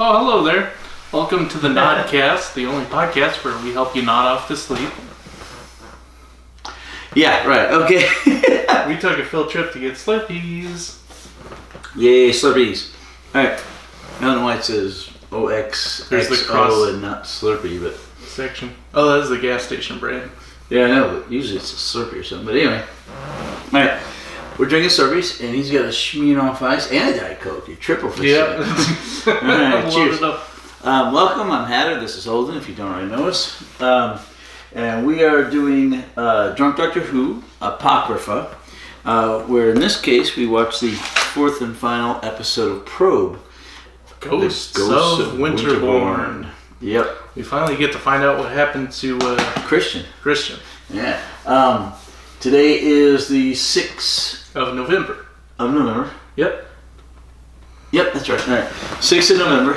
Oh, hello there. Welcome to the Nodcast, the only podcast where we help you nod off to sleep. Yeah, right, okay. We took a field trip to get Slurpees. Yay, Slurpees. Alright, I don't know why it says OXXO and not Slurpee, but... Section. Oh, that is the gas station brand. Yeah, I know, but usually it's a Slurpee or something. But anyway. Alright, we're drinking Slurpees, and he's got a Smirnoff Ice and a Diet Coke. You're triple for Yeah. Alright, cheers. Welcome, I'm Hatter. This is Holden, if you don't already know us. And we are doing Drunk Doctor Who, Apocrypha, where in this case we watched the fourth and final episode of P.R.O.B.E. Ghosts of Winterborne. Yep. We finally get to find out what happened to Christian. Yeah. Today is the 6th of November. Yep, that's right. All right. 6th of November,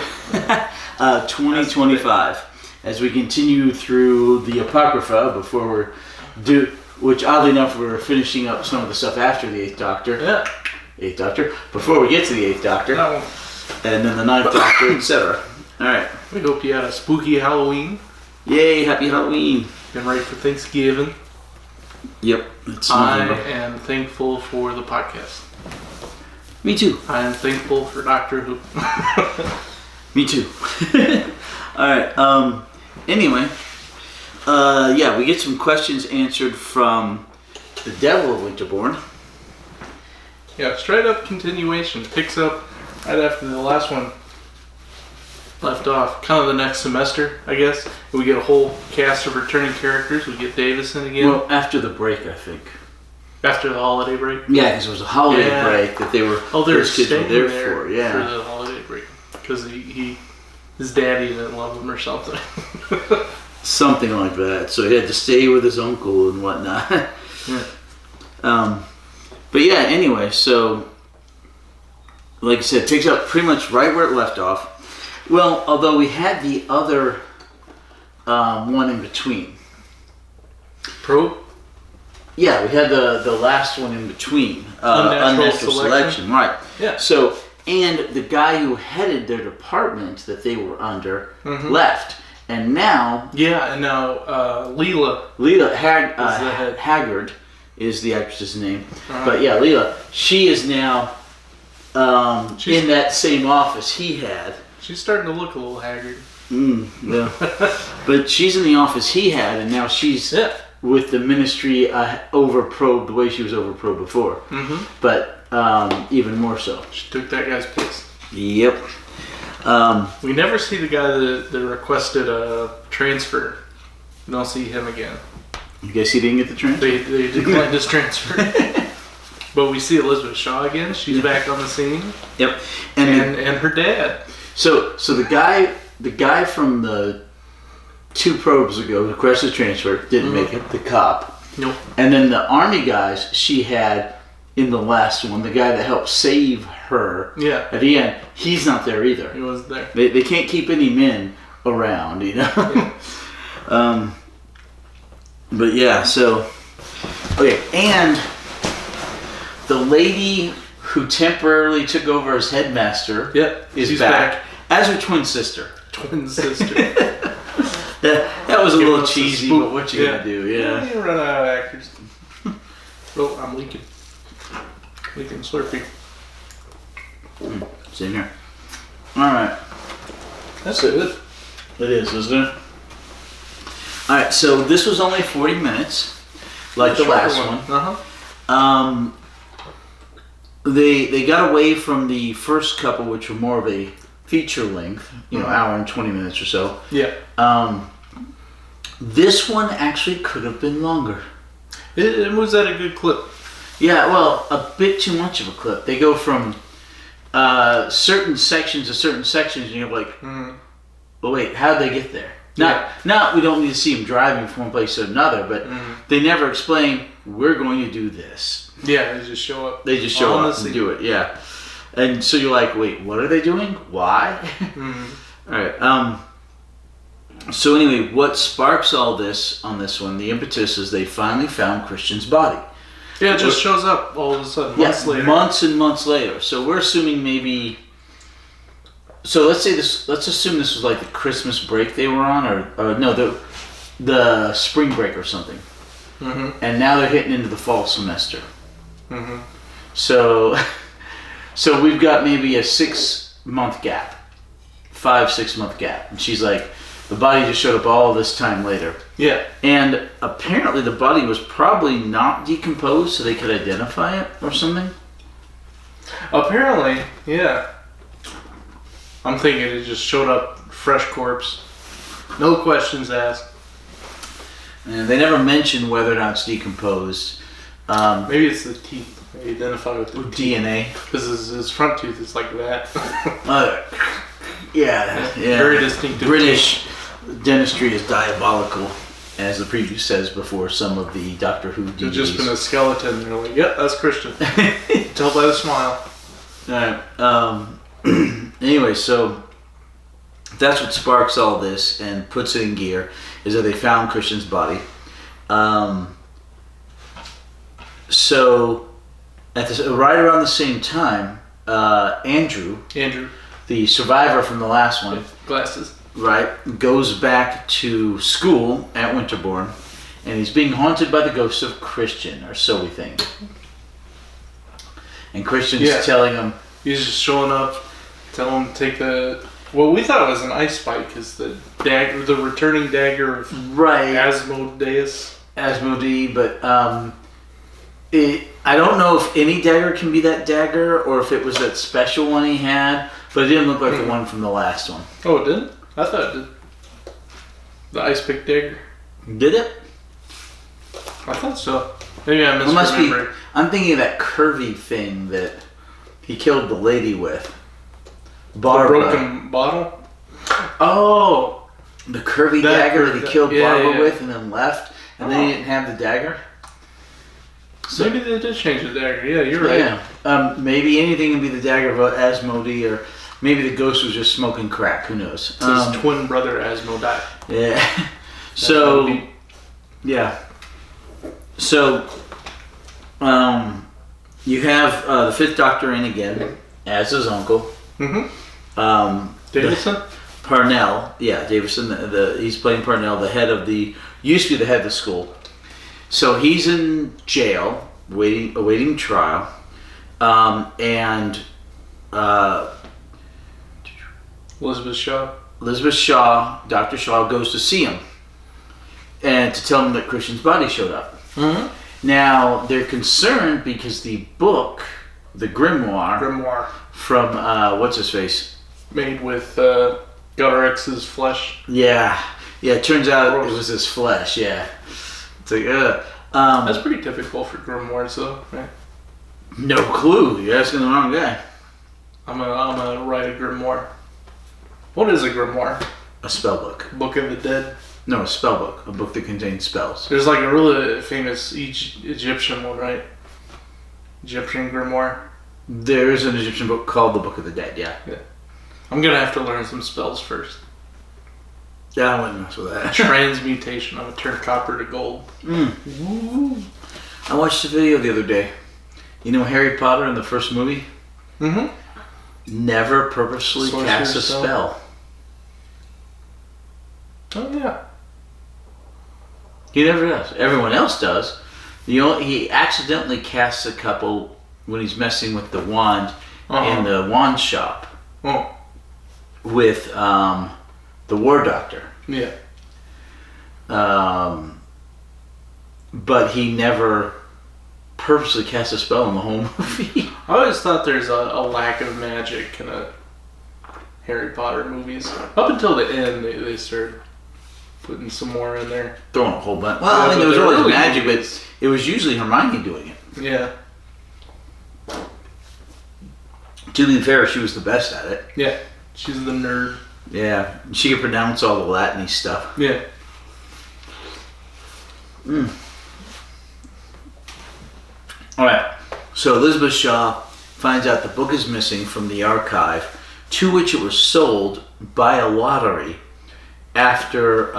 2025. As we continue through the Apocrypha which oddly enough we're finishing up some of the stuff after the 8th Doctor. Yeah. 8th Doctor. Before we get to the 8th Doctor. No. And then the 9th Doctor, etc. Alright. We hope you had a spooky Halloween. Yay, happy Halloween. Been ready for Thanksgiving. Yep. It's I am thankful for the podcast. Me too. I am thankful for Doctor Who. Me too. Alright, anyway, we get some questions answered from the Devil of Winterborne. Yeah, straight up continuation. Picks up right after the last one left off. Kind of the next semester, I guess. We get a whole cast of returning characters. We get Davison again. Well, after the break, I think. After the holiday break? Yeah, because it was a holiday break that they were. Those kids were there for. For the holiday break. Because his daddy didn't love him or something. Something like that. So he had to stay with his uncle and whatnot. Yeah. But yeah, anyway, so like I said, picks up pretty much right where it left off. Well, although we had the other one in between. P.R.O.B.E? Yeah, we had the last one in between. Unnatural selection. Right. Yeah. So, and the guy who headed their department that they were under left. And now... Yeah, and now Leela Haggard is the actress's name. But yeah, Leela, she is now in that same office he had. She's starting to look a little haggard. Yeah. But she's in the office he had, and now she's with the ministry over P.R.O.B.E. the way she was over P.R.O.B.E. before. But even more so. She took that guy's place. Yep. We never see the guy that requested a transfer. We don't see him again. You guess he didn't get the transfer? They declined his transfer. But we see Elizabeth Shaw again. She's back on the scene. Yep. And her dad. So the guy from the 2 P.R.O.B.es ago who requested a transfer didn't make it. The cop. Nope. And then the army guys she had in the last one, the guy that helped save her. Yeah. At the end, he's not there either. He wasn't there. They can't keep any men around, you know. Yeah. But yeah, so okay, and the lady who temporarily took over as headmaster is back as her twin sister. Twin sister. that was a little cheesy, but what you gonna do? Yeah. You run out of actors. Oh, I'm leaking. Leaking Slurpee. Same here. Alright. That's good. It is, isn't it? Alright, so this was only 40 minutes, like the last one. They got away from the first couple, which were more of a feature length, hour and 20 minutes or so. Yeah. This one actually could have been longer. It was at a good clip. Yeah, well, a bit too much of a clip. They go from certain sections to certain sections, and you're like, well, wait, how'd they get there? Not we don't need to see them driving from one place to another, but they never explain, we're going to do this. Yeah, they just show up. They just show up and do it, yeah. And so you're like, wait, what are they doing? Why? Alright, so anyway, what sparks all this on this one, the impetus is they finally found Christian's body. Yeah, it just shows up all of a sudden, months later. Months and months later. So we're assuming maybe So let's assume this was like the Christmas break they were on, or no, the spring break or something. Mm-hmm. And now they're hitting into the fall semester. Mm-hmm. So we've got maybe a 6 month gap, 5-6 month gap, and she's like, the body just showed up all this time later. Yeah. And apparently the body was probably not decomposed, so they could identify it or something. Apparently, yeah. I'm thinking it just showed up fresh corpse. No questions asked. And they never mention whether or not it's decomposed. Maybe it's the teeth. They identify with the DNA. Because his front tooth is like that. Yeah. Very distinctive. British dentistry is diabolical, as the preview says before some of the Doctor Who DVDs. It's just been a skeleton. They're like, yep, that's Christian. Tell by the smile. Alright. Anyway, so that's what sparks all this and puts it in gear, is that they found Christian's body. So right around the same time, Andrew, the survivor from the last one, glasses, right, goes back to school at Winterborne, and he's being haunted by the ghost of Christian, or so we think. And Christian's telling him, he's just showing up, telling him to take the. Well, we thought it was an ice spike, because the dagger, the returning dagger of Asmodeus. Asmodee, but I don't know if any dagger can be that dagger, or if it was that special one he had, but it didn't look like the one from the last one. Oh, it didn't? I thought it did. The ice pick dagger. Did it? I thought so. Maybe I misremembered. I'm thinking of that curvy thing that he killed the lady with. Barbara. The broken bottle? Oh! The curvy dagger that he killed Barbara with and then left, and then he didn't have the dagger? So, maybe they did change the dagger. Yeah, you're right. Yeah. Maybe anything can be the dagger of Asmodee, or maybe the ghost was just smoking crack. Who knows? It's his twin brother Asmodee. Yeah. So, yeah. So, you have the Fifth Doctor in again as his uncle. Mm-hmm. Davison? Parnell. Yeah, Davison. He's playing Parnell, used to be the head of the school. So he's in jail, awaiting trial, and Elizabeth Shaw, Dr. Shaw goes to see him, and to tell him that Christian's body showed up. Mm-hmm. Now they're concerned because the book, the grimoire from what's his face, made with Gutter X's flesh. Yeah. It turns out it was his flesh. Yeah. It's like, that's pretty typical for grimoires, though, right? No clue. You're asking the wrong guy. I'm gonna write a grimoire. What is a grimoire? A spell book. Book of the Dead. No, a spell book. A book that contains spells. There's like a really famous Egyptian one, right? Egyptian grimoire. There is an Egyptian book called the Book of the Dead. Yeah. I'm gonna have to learn some spells first. Yeah, I wouldn't mess with that. Transmutation. I'm gonna turn copper to gold. I watched a video the other day. You know Harry Potter in the first movie? Mm-hmm. Never purposely casts a spell. Oh yeah. He never does. Everyone else does. He accidentally casts a couple when he's messing with the wand in the wand shop with the War Doctor. Yeah. But he never purposely cast a spell in the whole movie. I always thought there's a lack of magic in Harry Potter movies. Up until the end, they started putting some more in there. Throwing a whole bunch. Well, I mean, there was always magic, but it was usually Hermione doing it. Yeah. To be fair, she was the best at it. Yeah. She's the nerd. Yeah. She could pronounce all the Latin-y stuff. Yeah. Alright. So Elizabeth Shaw finds out the book is missing from the archive, to which it was sold by a lottery after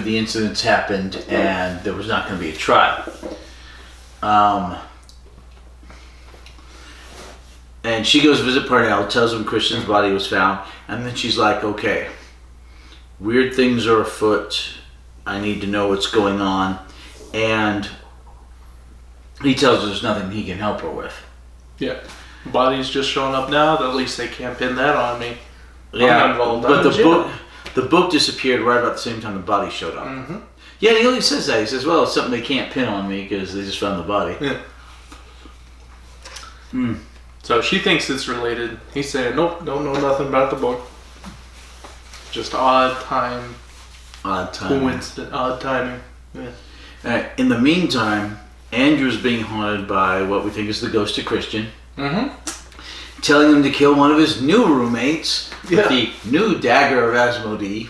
the incidents happened and there was not going to be a And she goes to visit Parnell, tells him Christian's body was found, and then she's like, okay, weird things are afoot. I need to know what's going on. And he tells her there's nothing he can help her with. Yeah. Body's just showing up now. At least they can't pin that on me. Yeah, but the book disappeared right about the same time the body showed up. Mm-hmm. Yeah, he only says that. He says, well, it's something they can't pin on me because they just found the body. Yeah. So she thinks it's related. He's saying, nope, don't know nothing about the book. Just odd time. Odd timing. Coincidence. Odd timing. Yeah. Alright, in the meantime, Andrew's being haunted by what we think is the ghost of Christian. Mm-hmm. Telling him to kill one of his new roommates with the new dagger of Asmodee,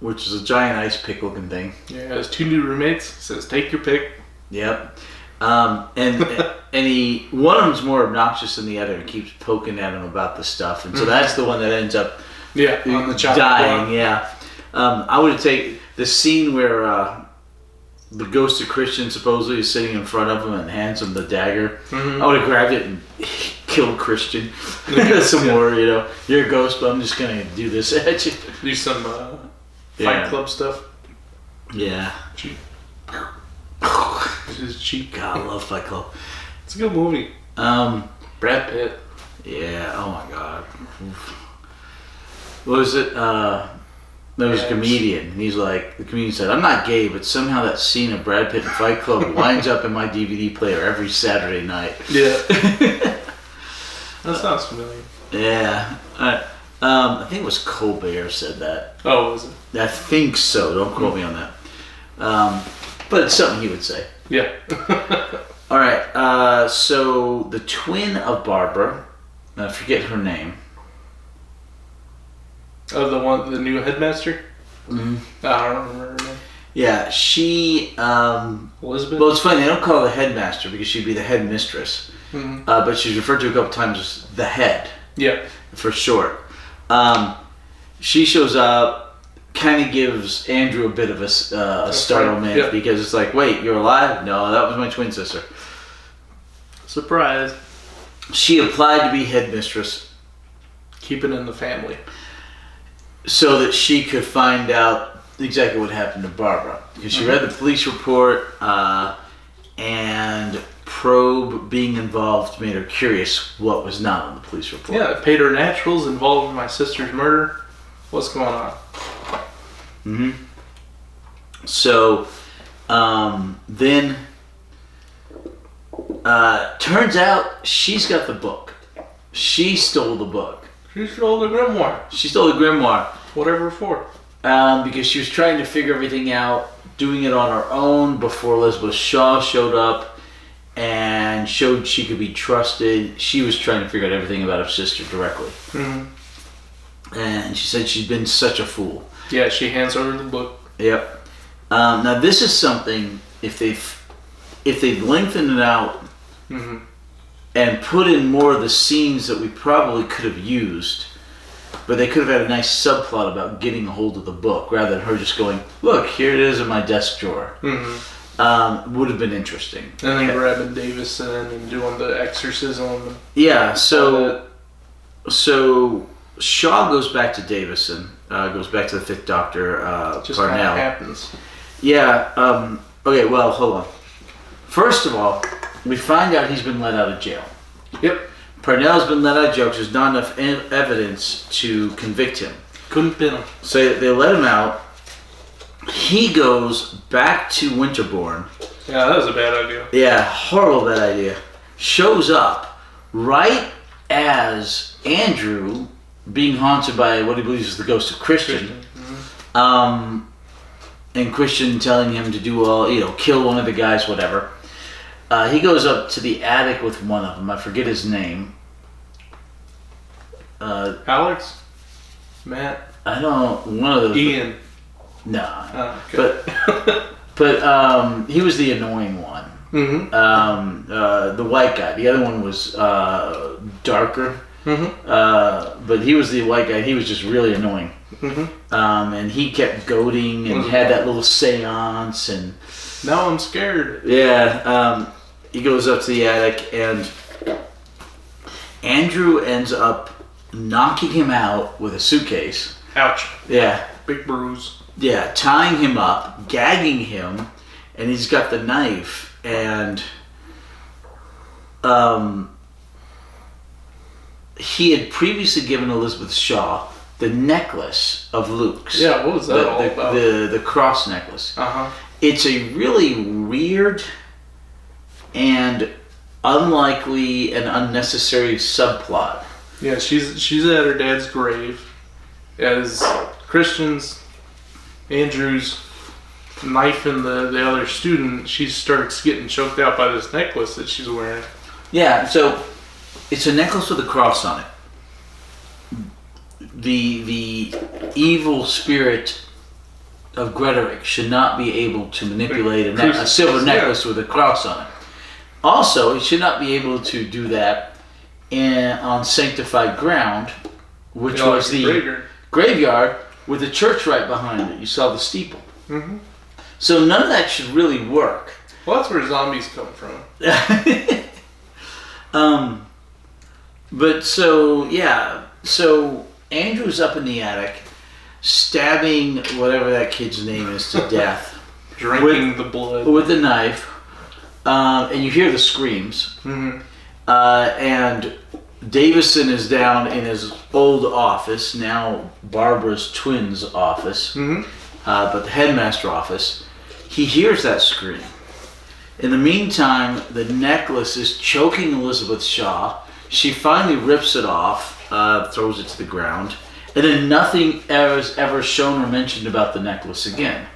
which is a giant ice pick looking thing. Yeah, he has 2 new roommates. He says, take your pick. Yep. And one of them's more obnoxious than the other and keeps poking at him about the stuff. And so that's the one that ends up on the dying. Yeah. I would take the scene where the ghost of Christian supposedly is sitting in front of him and hands him the dagger. Mm-hmm. I would have grabbed it and killed Christian. Some more, you're a ghost, but I'm just going to do this at you. Do some Fight Club stuff. Yeah. Cheap. This is cheap. God, I love Fight Club. It's a good movie. Brad Pitt. Yeah, oh my God. What was it? There was a comedian, and he's like, the comedian said, I'm not gay, but somehow that scene of Brad Pitt in Fight Club winds up in my DVD player every Saturday night. Yeah. That sounds familiar. Yeah. I think it was Colbert said that. Oh, was it? I think so. Don't quote me on that. But it's something he would say. Yeah. All right. So the twin of Barbara, I forget her name. Oh, the new headmaster? Mm-hmm. I don't remember her name. Yeah, she... Elizabeth? Well, it's funny, they don't call her the headmaster because she'd be the headmistress. Mm-hmm. But she's referred to a couple times as the head. Yeah. For short. She shows up, kind of gives Andrew a bit of a startlement because it's like, wait, you're alive? No, that was my twin sister. Surprise. She applied to be headmistress. Keep it in the family. So that she could find out exactly what happened to Barbara. Because she read the police report, and P.R.O.B.E being involved made her curious what was not on the police report. Yeah, Paternatural's involved in my sister's murder. What's going on? Mm-hmm. So, then, turns out she's got the book. She stole the book. She stole the grimoire. She stole the grimoire. Whatever for. Because she was trying to figure everything out, doing it on her own before Elizabeth Shaw showed up and showed she could be trusted. She was trying to figure out everything about her sister directly. Mm-hmm. And she said she'd been such a fool. Yeah, she hands over the book. Yep. Now this is something, if they've lengthened it out and put in more of the scenes that we probably could have used, but they could have had a nice subplot about getting a hold of the book rather than her just going, look, here it is in my desk drawer. Would have been interesting. And then grabbing Davison and doing the exorcism. Yeah, so Shaw goes back to Davison, goes back to the Fifth Doctor, just Parnell. kind of happens. Yeah, okay, well, hold on. First of all, we find out he's been let out of jail. Yep. Parnell's been let out of jail because there's not enough evidence to convict him. Couldn't pin him. So they let him out. He goes back to Winterborne. Yeah, that was a bad idea. Yeah, horrible bad idea. Shows up right as Andrew, being haunted by what he believes is the ghost of Christian. And Christian telling him to do kill one of the guys, whatever. He goes up to the attic with one of them. I forget his name. Alex? Matt? I don't. One of those. Ian? No. Oh, okay. But he was the annoying one. Mm-hmm. The white guy. The other one was darker. Mm-hmm. But he was the white guy. He was just really annoying. Mm-hmm. And he kept goading and had that little seance and. Now I'm scared. Yeah. He goes up to the attic and Andrew ends up knocking him out with a suitcase. Ouch. Yeah. Big bruise. Yeah, tying him up, gagging him, and he's got the knife, and he had previously given Elizabeth Shaw the necklace of Luke's. Yeah, what was that all about? The cross necklace. Uh-huh. It's a really weird and unlikely and unnecessary subplot. Yeah, she's at her dad's grave. As Christian's, Andrew's knifing the other student, she starts getting choked out by this necklace that she's wearing. Yeah, so it's a necklace with a cross on it. The evil spirit of Gretoric should not be able to manipulate a silver necklace with a cross on it. Also, it should not be able to do that on sanctified ground, which was the graveyard with the church right behind it. You saw the steeple. Mm-hmm. So none of that should really work. Well, that's where zombies come from. But so Andrew's up in the attic, stabbing whatever that kid's name is to death. Drinking the blood. With a knife. And you hear the screams. Mm-hmm. And Davison is down in his old office, now Barbara's twin's office, but the headmaster office. He hears that scream. In the meantime, the necklace is choking Elizabeth Shaw. She finally rips it off, throws it to the ground, and then nothing is ever shown or mentioned about the necklace again.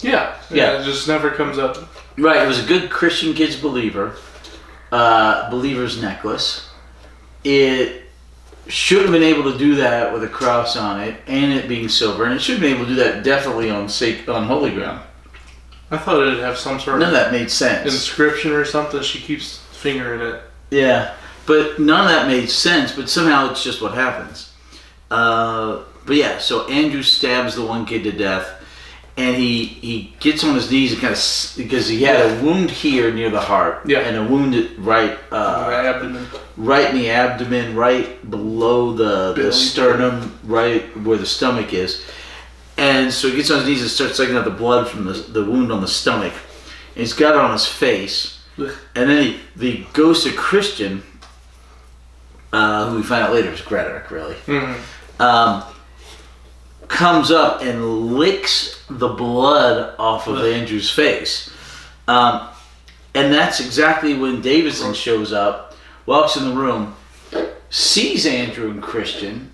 Yeah, it just never comes up. Right, it was a good Christian Kids believer's necklace. It should have been able to do that with a cross on it, and it being silver, and it should have been able to do that definitely on holy ground. I thought it'd have some sort None of of that made sense. inscription or something. She keeps fingering it. Yeah, but none of that made sense, but somehow it's just what happens. But yeah, so Andrew stabs the one kid to death, and he gets on his knees and because he had a wound here near the heart, and a wound right in the abdomen, right below the sternum, right where the stomach is. And so he gets on his knees and starts sucking out the blood from the wound on the stomach. And he's got it on his face. And then the ghost of Christian, who we find out later is Gretoric, really, comes up and licks the blood off of Andrew's face. And that's exactly when Davison shows up, walks in the room, sees Andrew and Christian,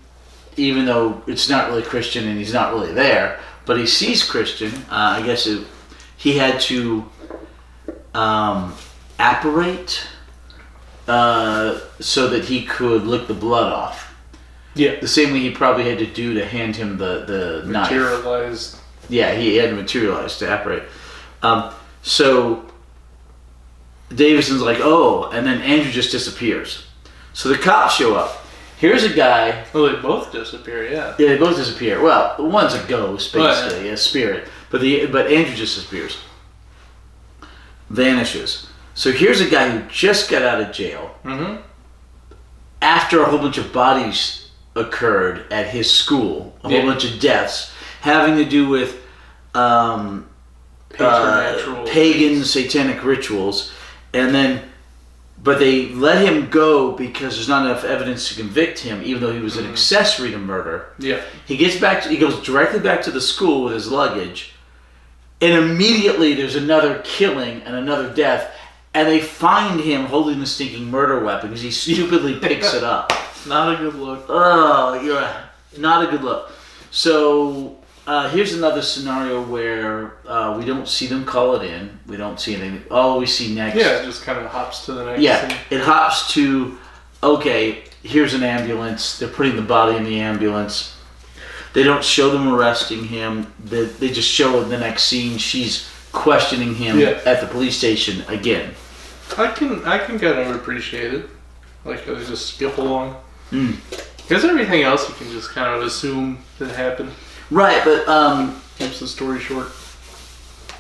even though it's not really Christian and he's not really there, but he sees Christian. I guess he had to apparate so that he could lick the blood off. Yeah. The same way he probably had to do to hand him the knife. Materialized. Yeah, he had to materialize to apparate. So Davison's like, oh, and then Andrew just disappears. So the cops show up. Here's a guy. Well, they both disappear, yeah. Yeah, they both disappear. Well, one's a ghost, basically, a spirit. But Andrew just disappears. Vanishes. So here's a guy who just got out of jail. Mm-hmm. After a whole bunch of bodies occurred at his school, a whole bunch of deaths, having to do with pagan satanic rituals, but they let him go because there's not enough evidence to convict him, even though he was an accessory to murder. Yeah. He goes directly back to the school with his luggage, and immediately there's another killing and another death, and they find him holding the stinking murder weapon because he stupidly picks it up. Not a good look. Oh, yeah, not a good look. So here's another scenario where we don't see them call it in. We don't see anything. All we see next. Yeah, it just kind of hops to the next scene. It hops to, okay, here's an ambulance. They're putting the body in the ambulance. They don't show them arresting him. They just show in the next scene she's questioning him at the police station again. I can kind of appreciate it. Like, they just skip along. Because everything else you can just kind of assume that happened. Right, but keeps the story short.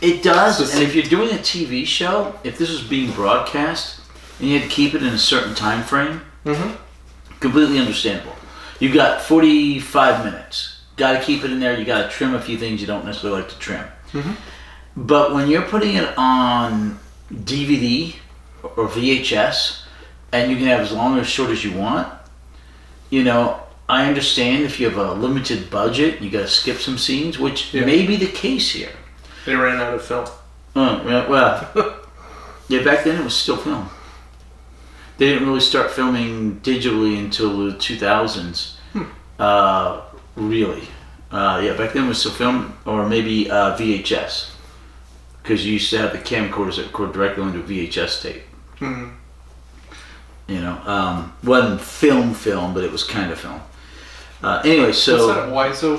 It does, and if you're doing a TV show, if this was being broadcast and you had to keep it in a certain time frame, Completely understandable. You've got 45 minutes. Got to keep it in there. You got to trim a few things you don't necessarily like to trim. Mm-hmm. But when you're putting it on DVD or VHS, and you can have as long or as short as you want, I understand if you have a limited budget, you got to skip some scenes, which may be the case here. They ran out of film. Well, yeah, back then it was still film. They didn't really start filming digitally until the 2000s. Really. Back then it was still film, or maybe VHS. Because you used to have the camcorders that record directly onto VHS tape. Mm-hmm. Wasn't film, but it was kind of film. Anyway, so... What's that Wiseau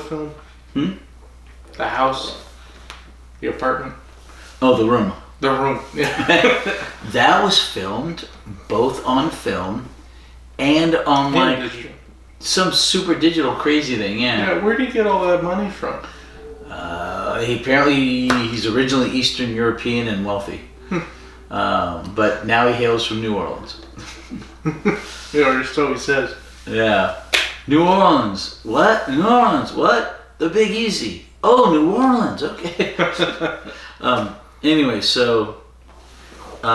film? The house? The apartment? Oh, The Room. The Room, yeah. That was filmed both on film and on digital. Some super digital crazy thing, Yeah, where do you get all that money from? He's originally Eastern European and wealthy. But now he hails from New Orleans. Or so he says. Yeah. New Orleans. What? New Orleans. What? The Big Easy. Oh, New Orleans. Okay. Anyway, so they've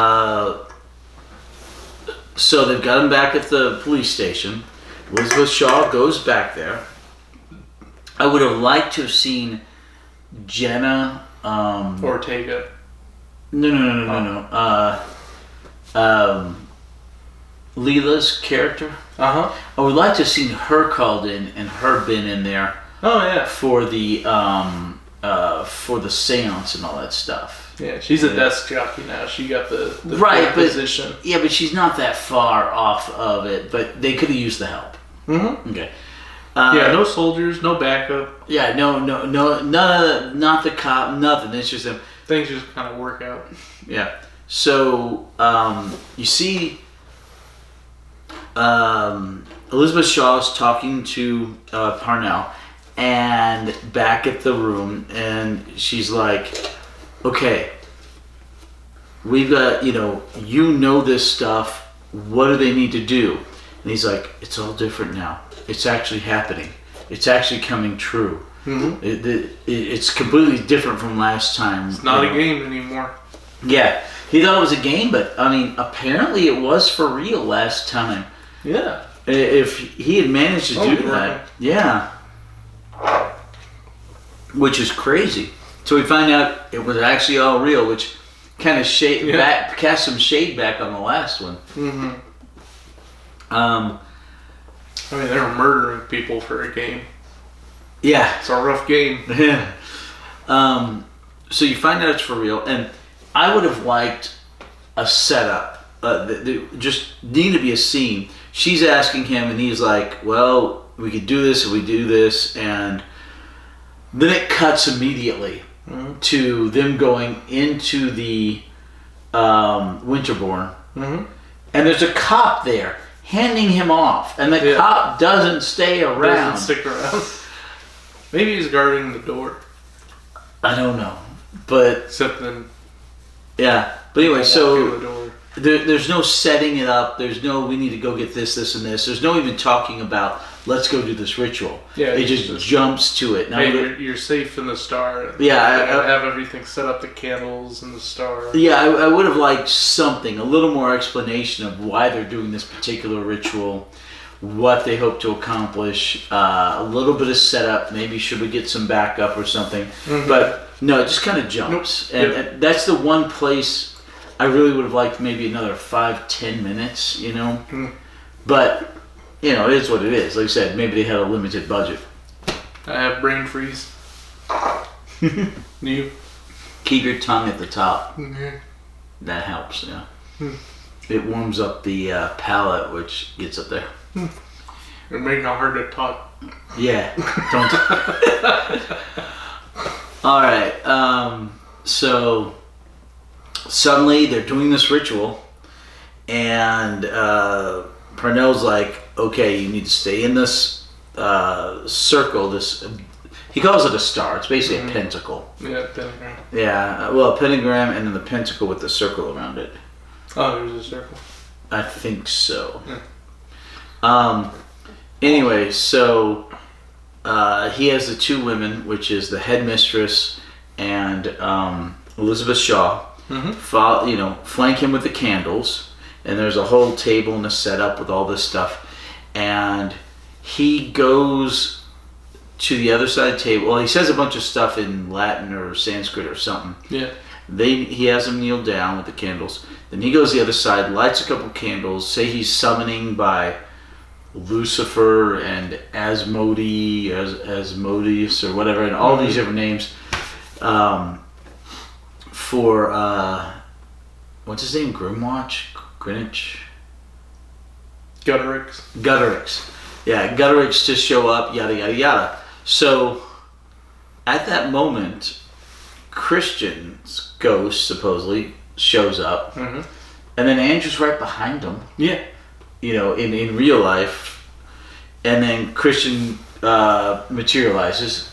got him back at the police station. Elizabeth Shaw goes back there. I would have liked to have seen Jenna Ortega. No. Leela's character. I would like to have seen her called in and her been in there. Oh yeah. For the seance and all that stuff. Yeah, she's a desk jockey now. She got the right position. Yeah, but she's not that far off of it. But they could have used the help. Mm-hmm. Okay. No soldiers, no backup. Yeah, no, none of not the cop, nothing. It's just them. Things just kind of work out. Yeah. So you see, Elizabeth Shaw's talking to Parnell, and back at the room, and she's like, "Okay, we've got this stuff. What do they need to do?" And he's like, "It's all different now. It's actually happening. It's actually coming true. Mm-hmm. It's completely different from last time. It's not a game anymore." Yeah, he thought it was a game, but I mean, apparently it was for real last time. Yeah. If he had managed to do that, yeah, which is crazy. So we find out it was actually all real, which kind of cast some shade back on the last one. Mm-hmm. I mean, they were murdering people for a game. Yeah. It's a rough game. Yeah. So you find out it's for real, and I would have liked a setup. Just need to be a scene. She's asking him, and he's like, "Well, we could do this if we do this," and then it cuts immediately to them going into the Winterborne, and there's a cop there handing him off, and the cop doesn't stay around. Doesn't stick around. Maybe he's guarding the door. I don't know, but Except then. Yeah, but anyway, so the door. there's no setting it up. There's no we need to go get this, this, and this. There's no even talking about let's go do this ritual. Yeah, it just jumps to it. Now, hey, you're safe in the star. Yeah, I have everything set up, the candles and the star. Yeah, I would have liked something, a little more explanation of why they're doing this particular ritual, what they hope to accomplish, a little bit of setup. Maybe should we get some backup or something? Mm-hmm. But no, it just kind of jumps, and that's the one place I really would have liked maybe another 5-10 minutes, But it is what it is. Like I said, maybe they had a limited budget. I have brain freeze. You keep your tongue at the top. Mm-hmm. That helps. Yeah. It warms up the palate, which gets up there. You're making it hard to talk. Yeah. Don't. All right. So suddenly they're doing this ritual, and Parnell's like, "Okay, you need to stay in this circle." He calls it a star. It's basically a pentacle. Yeah, pentagram. Yeah. Well, a pentagram, and then the pentacle with the circle around it. Oh, there's a circle. I think so. Anyway, so he has the two women, which is the headmistress and Elizabeth Shaw. Flank him with the candles, and there's a whole table and a setup with all this stuff. And he goes to the other side of the table. Well, he says a bunch of stuff in Latin or Sanskrit or something. Yeah. He has them kneel down with the candles. Then he goes to the other side, lights a couple candles. Say he's summoning by Lucifer and Asmodeus or whatever, and all these different names. For what's his name? Greenwich? Gutterix. Yeah, Gutterix to show up, yada yada yada. So at that moment, Christian's ghost supposedly shows up, and then Andrew's right behind him. Yeah. In real life, and then Christian materializes,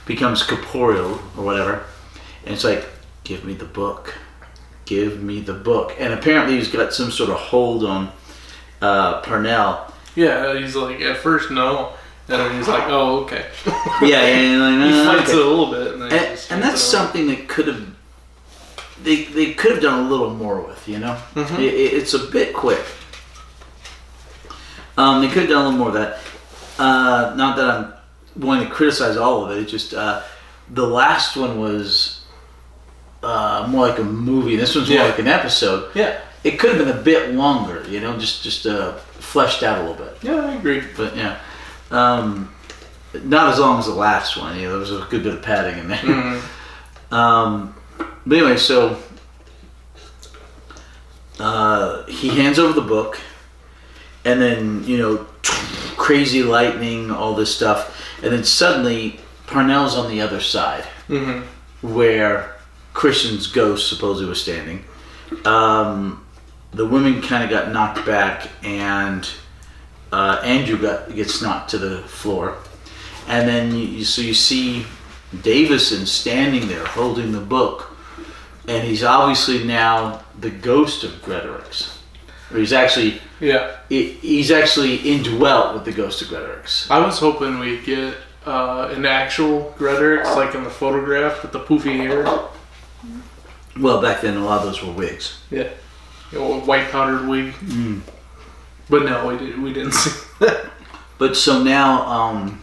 becomes corporeal or whatever, and it's like, give me the book. And apparently he's got some sort of hold on Parnell. Yeah, he's like, at first no, and then he's like, oh, okay. And like, he fights it a little bit. And that's something that could have, they could have done a little more with, It's a bit quick. They could have done a little more of that. Not that I'm wanting to criticize all of it, it's just the last one was more like a movie. This one's more like an episode. Yeah. It could have been a bit longer, just fleshed out a little bit. Yeah, I agree. But not as long as the last one. There was a good bit of padding in there. But anyway, so he hands over the book, and then crazy lightning, all this stuff, and then suddenly Parnell's on the other side, where Christian's ghost supposedly was standing. The women kind of got knocked back, and Andrew gets knocked to the floor, and then you see Davison standing there holding the book, and he's obviously now the ghost of Gretorix. Or he's actually indwelt with the ghost of Gretorix. I was hoping we'd get an actual Gretorix, like in the photograph with the poofy hair. Well, back then a lot of those were wigs. Yeah, a white powdered wig. But no, we didn't see that. But so now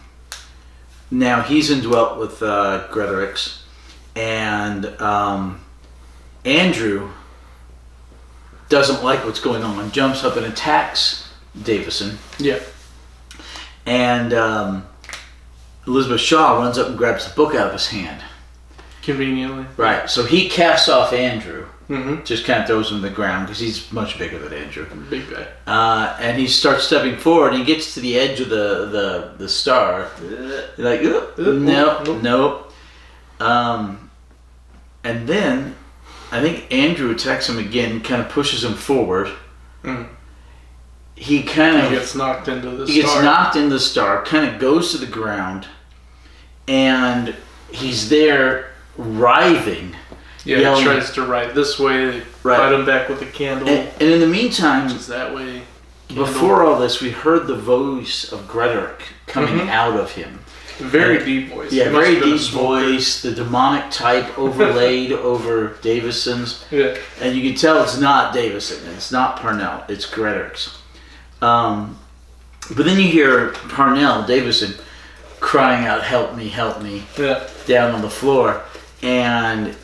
he's indwelt with Gretorix, and Andrew doesn't like what's going on, jumps up and attacks Davison. Yeah. And Elizabeth Shaw runs up and grabs the book out of his hand. Conveniently. Right. So he casts off Andrew. Just kind of throws him to the ground because he's much bigger than Andrew. Big guy. And he starts stepping forward, and he gets to the edge of the star. Like, nope. And then I think Andrew attacks him again, kind of pushes him forward. He gets knocked into the star. He gets knocked into the star, kind of goes to the ground, and he's there writhing. Yeah, he tries to ride this way, fight him back with the candle. And in the meantime, that way. Before all this, we heard the voice of Gretoric coming out of him. Very deep voice. Yeah, very deep voice. The demonic type overlaid over Davison's. Yeah. And you can tell it's not Davison. It's not Parnell. It's Gretoric's. But then you hear Parnell, Davison, crying out, help me, down on the floor. And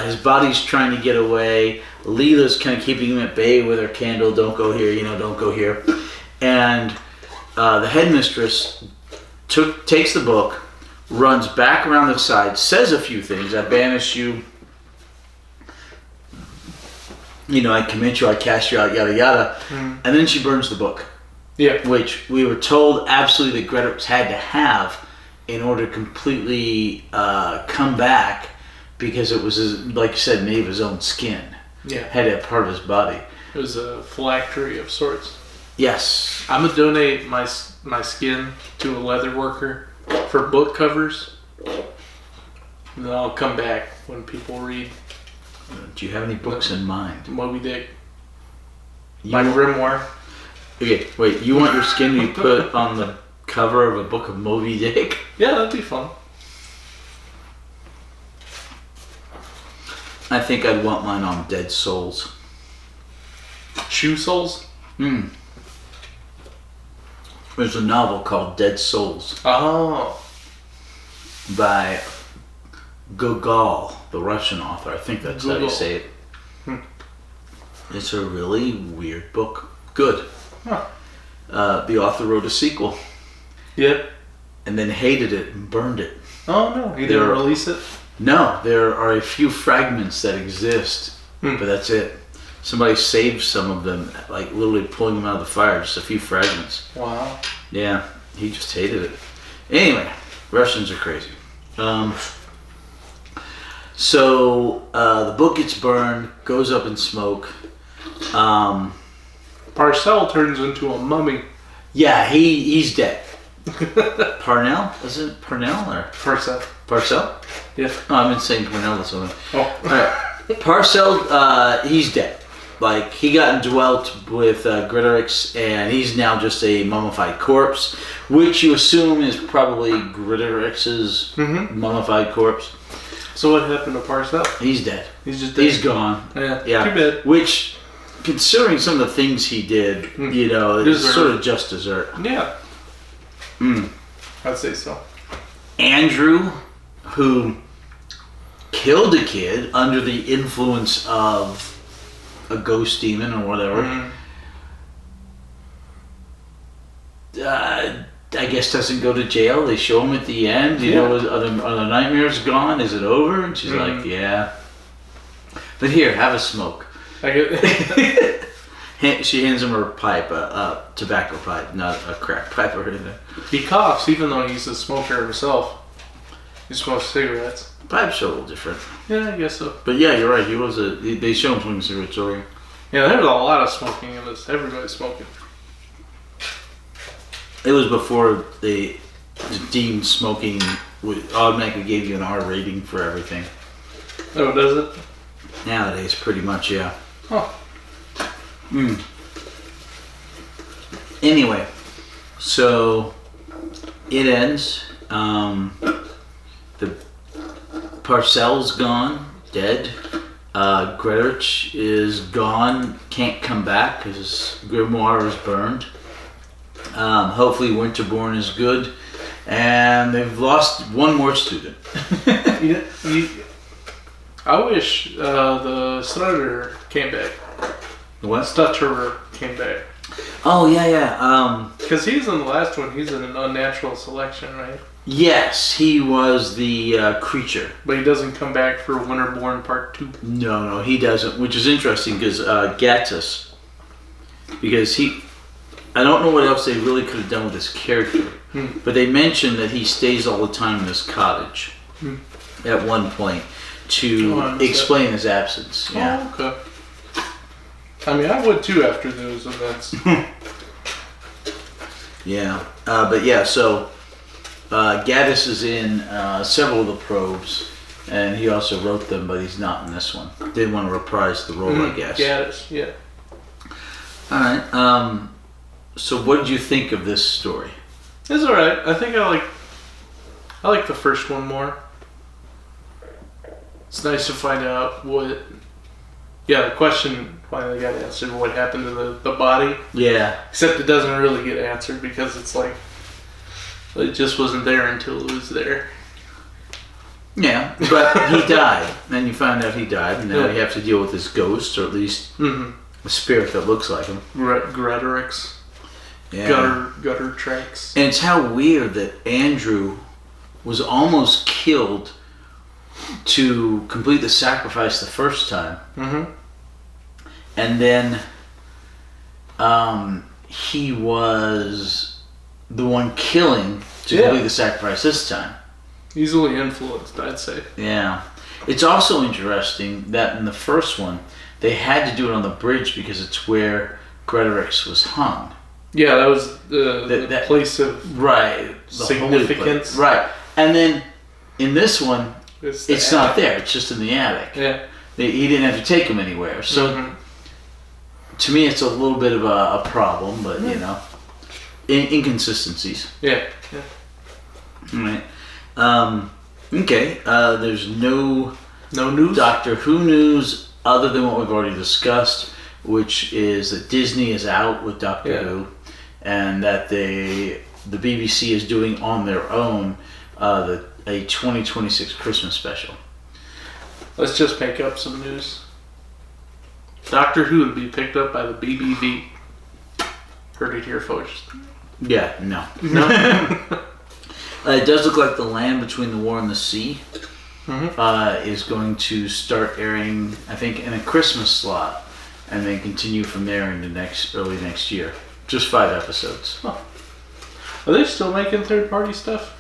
his body's trying to get away. Leela's kind of keeping him at bay with her candle. Don't go here, don't go here. And the headmistress takes the book, runs back around the side, says a few things. I banish you. I commit you, I cast you out, yada yada. And then she burns the book. Yeah. Which we were told absolutely that Gretorix had to have in order to completely come back, because it was, like you said, made of his own skin. Yeah. Had to have part of his body. It was a phylactery of sorts. Yes. I'm going to donate my skin to a leather worker for book covers. And then I'll come back when people read. Do you have any books in mind? Moby Dick. My grimoire. Okay, wait. You want your skin to be put on the cover of a book of Moby Dick? Yeah, that'd be fun. I think I'd want mine on Dead Souls. Shoe soles? There's a novel called Dead Souls. Oh. By Gogol, the Russian author. I think that's how you say it. It's a really weird book. Good. Huh. The author wrote a sequel. Yep. And then hated it and burned it. Oh no, he didn't release it? No, there are a few fragments that exist, but that's it. Somebody saved some of them, like literally pulling them out of the fire, just a few fragments. Wow. Yeah, he just hated it. Anyway, Russians are crazy. So the book gets burned, goes up in smoke. Parcell turns into a mummy. Yeah, he's dead. Parnell? Is it Parnell or Parcell. Parcell? Yeah. Oh, I've been saying Parnell or something. Oh. Alright. Parcell, he's dead. Like, he got indwelt with Greatorex, and he's now just a mummified corpse, which you assume is probably Greatorex's mummified corpse. So what happened to Parcell? He's dead. He's just dead. He's gone. Yeah. Too bad. Which, considering some of the things he did, you know, it's sort of just dessert. Yeah. I'd say so. Andrew, who killed a kid under the influence of a ghost demon or whatever, I guess doesn't go to jail. They show him at the end. You know, are the nightmares gone? Is it over? And she's like, yeah. But here, have a smoke. She hands him her pipe, a tobacco pipe, not a crack pipe or anything. He coughs even though he's a smoker himself. He smokes cigarettes. Pipes are a little different. Yeah, I guess so. But yeah, you're right. They show him smoking cigarettes earlier. Yeah, there's a lot of smoking in this. Everybody's smoking. It was before they deemed smoking automatically gave you an R rating for everything. Oh, does it? Nowadays, pretty much, yeah. Huh. Anyway, so it ends. The Parcell's gone, dead. Gretorich is gone, can't come back because his grimoire is burned. Hopefully Winterborne is good. And they've lost one more student. I wish the Stutterer came back. What? Stutterer came back. Oh, yeah. Because he's in the last one, he's in an unnatural selection, right? Yes, he was the creature. But he doesn't come back for Winterborne Part 2. No, he doesn't, which is interesting because Gattus, because I don't know what else they really could have done with this character, but they mentioned that he stays all the time in this cottage at one point to explain his absence. Yeah. Oh, okay. I mean, I would too after those events. Yeah, but yeah, so Gattus is in several of the P.R.O.B.es, and he also wrote them, but he's not in this one. Didn't want to reprise the role, I guess. Gattus, yeah. Alright, so what did you think of this story? It's alright. I think I like the first one more. It's nice to find out what... Yeah, the question finally got answered. What happened to the body? Yeah. Except it doesn't really get answered because it's like... It just wasn't there until it was there. Yeah, but he died. Then you find out he died, and now you have to deal with his ghost, or at least a spirit that looks like him. Gretorix. Yeah. Gutter tracks. And it's how weird that Andrew was almost killed to complete the sacrifice the first time. And then he was the one killing to complete the sacrifice this time. Easily influenced, I'd say. Yeah. It's also interesting that in the first one, they had to do it on the bridge because it's where Gretorix was hung. Yeah, that was the place of significance. Right. And then in this one, it's not there. It's just in the attic. Yeah. He didn't have to take him anywhere. So to me, it's a little bit of a problem, but you know, inconsistencies. Yeah. All right. Okay. There's no news. Doctor Who news other than what we've already discussed, which is that Disney is out with Doctor Who, and that the BBC is doing on their own a 2026 Christmas special. Let's just make up some news. Doctor Who would be picked up by the BBV. Heard it here first. Yeah, no. It does look like The Land Between the War and the Sea is going to start airing, I think, in a Christmas slot, and then continue from there into early next year. Just 5 episodes. Huh. Are they still making third-party stuff?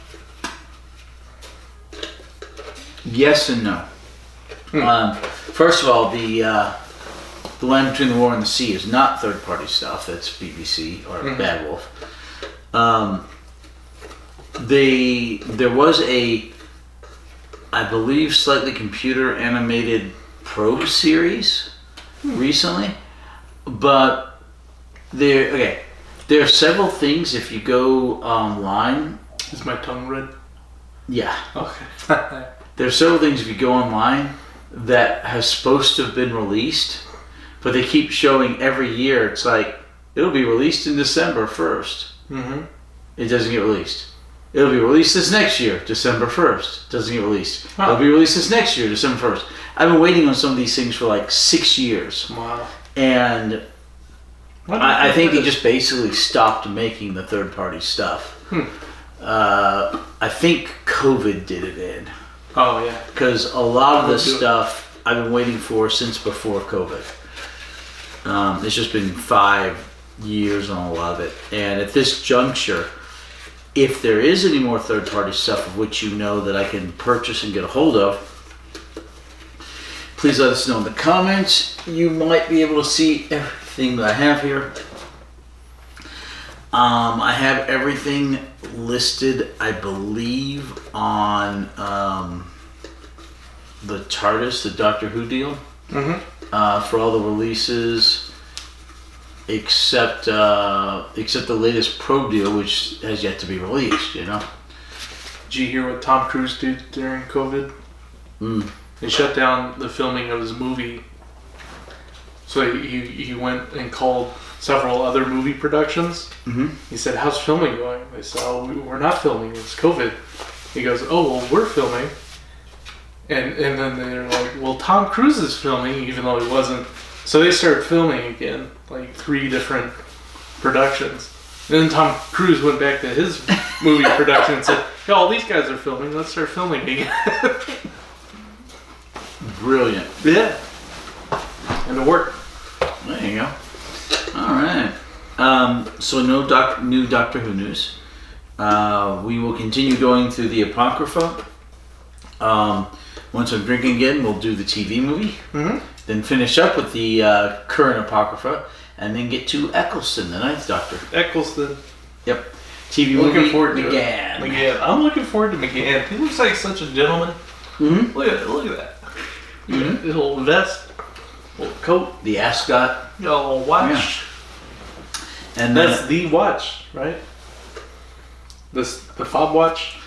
Yes and no. First of all, the Land Between the War and the Sea is not third-party stuff. That's BBC or Bad Wolf. There was a, I believe, slightly computer animated P.R.O.B.E series recently, but there are several things. If you go online, is my tongue red? Yeah. Okay. There are several things if you go online that have supposed to have been released, but they keep showing every year. It's like it'll be released in December 1st. It doesn't get released. It'll be released this next year, December 1st. Doesn't get released. It'll be released this next year, December 1st. I've been waiting on some of these things for like 6 years. Wow. And I think they just basically stopped making the third-party stuff. I think COVID did it in. Oh, yeah. Because a lot of this stuff I've been waiting for since before COVID. It's just been 5 years on a lot of it. And at this juncture, if there is any more third-party stuff of which you know that I can purchase and get a hold of, please let us know in the comments. You might be able to see everything that I have here. I have everything listed, I believe, on the TARDIS, the Doctor Who deal, for all the releases, except the latest P.R.O.B deal, which has yet to be released. You know. Did you hear what Tom Cruise did during COVID? They shut down the filming of his movie. So he went and called several other movie productions. He said, "How's filming going?" They said, "Oh, we're not filming. It's COVID." He goes, "Oh, well, we're filming." And then they're like, "Well, Tom Cruise is filming," even though he wasn't. So they started filming again, like 3 different productions. And then Tom Cruise went back to his movie production and said, "Yo, all these guys are filming. Let's start filming again." Brilliant. Yeah. And it worked. There you go. All right. So no new Doctor Who news. We will continue going through the Apocrypha. Once I'm drinking again, we'll do the TV movie. Then finish up with the current Apocrypha, and then get to Eccleston, the 9th Doctor. Eccleston. Yep. TV looking movie. Forward to McGann. McGann. I'm looking forward to McGann. He looks like such a gentleman. Look at that. His little vest, little coat, The ascot. little watch. Yeah. And That's the watch, right? The fob watch.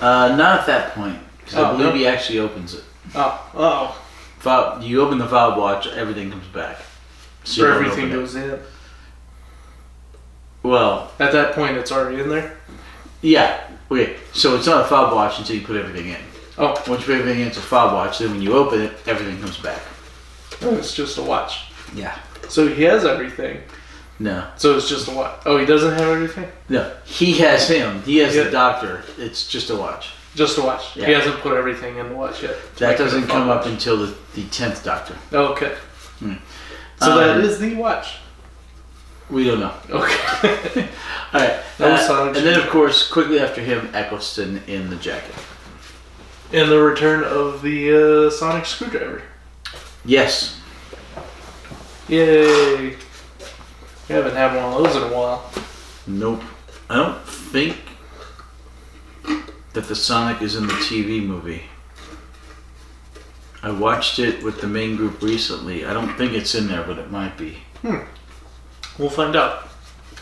not at that point, because I believe he actually opens it. Oh. You open the fob watch, everything comes back. So Or everything goes in. Well, At that point, it's already in there. yeah. Okay, so it's not a fob watch until you put everything in. Oh, Once you put everything in, it's a fob watch. Then when you open it, everything comes back. it's just a watch. Yeah. So he has everything. No. So it's just a watch. Oh, he doesn't have everything? No. He has him. He has the Doctor. It's just a watch. Just a watch. Yeah. He hasn't put everything in the watch yet. That doesn't come up until the 10th Doctor. Okay. So that is the watch. We don't know. Okay. All right. Sonic and then, of course, quickly after him, Eccleston in the jacket. And the return of the sonic screwdriver. Yes. Yay. We haven't had one of those in a while. Nope. I don't think that the Sonic is in the TV movie. I watched it with the main group recently. I don't think it's in there, but it might be. We'll find out.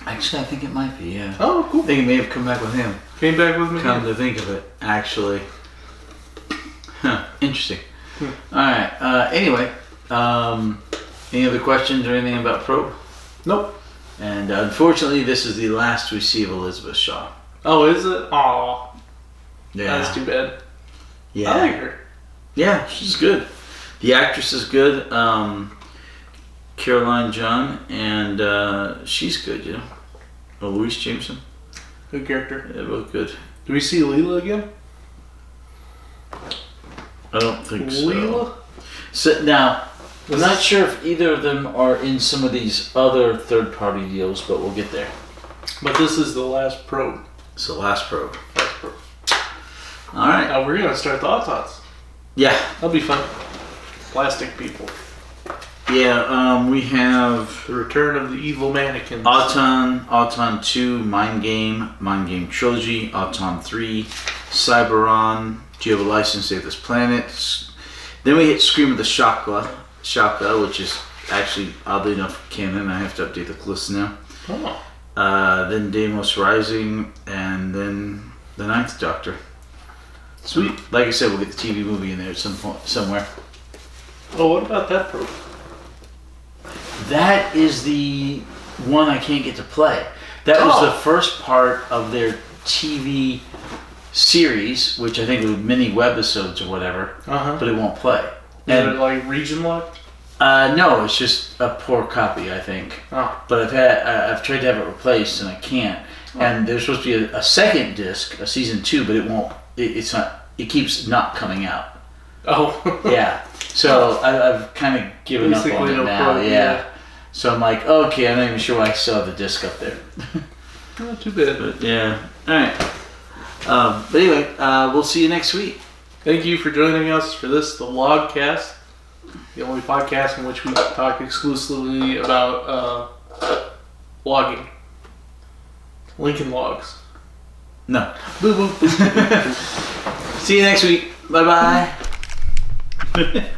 Actually, I think it might be, yeah. Oh, cool. I think it may have come back with him. Came back with me. Come to think of it, actually. Huh, interesting. Alright, anyway, any other questions or anything about P.R.O.B.E? Nope. And unfortunately, this is the last we see of Elizabeth Shaw. Oh, is it? Aw. Yeah. That's too bad. Yeah. I like her. Yeah, she's good. The actress is good. Caroline John, and she's good, you know. Oh, Louise Jameson. Good character. They're both good. Do we see Leela again? I don't think Leela? So now, I'm not sure if either of them are in some of these other third-party deals, but we'll get there. But this is the last P.R.O.B.E. It's the last P.R.O.B.E. Last P.R.O.B.E. All right. Now we're gonna start the Autots. Yeah. That'll be fun. Plastic people. Yeah. We have The return of the evil mannequins. Auton 2, Mind Game Trilogy, Auton 3, Cyberon, Do You Have a License to Save This Planet? Then we hit Scream of the Shaka, which is actually, oddly enough, canon. I have to update the list now. Oh. Then Deimos Rising, and then The Ninth Doctor. Sweet. Like I said, we'll get the TV movie in there at some point, somewhere. Oh, what about that P.R.O.B.E.? That is the one I can't get to play. That was the first part of their TV series, which I think was mini webisodes or whatever, but it won't play. Is it like region locked? No, it's just a poor copy, I think. Oh. But I've tried to have it replaced and I can't. And there's supposed to be a second disc, a season 2, but it won't. It's not. It keeps not coming out. Oh. Yeah. So I've kind of given up on it now. Yeah. So I'm like, okay, I'm not even sure why I still have the disc up there. Not too bad. But yeah. All right. But anyway, we'll see you next week. Thank you for joining us for this, the Logcast, the only podcast in which we talk exclusively about logging. Lincoln Logs. No. Boo boo. See you next week. Bye bye.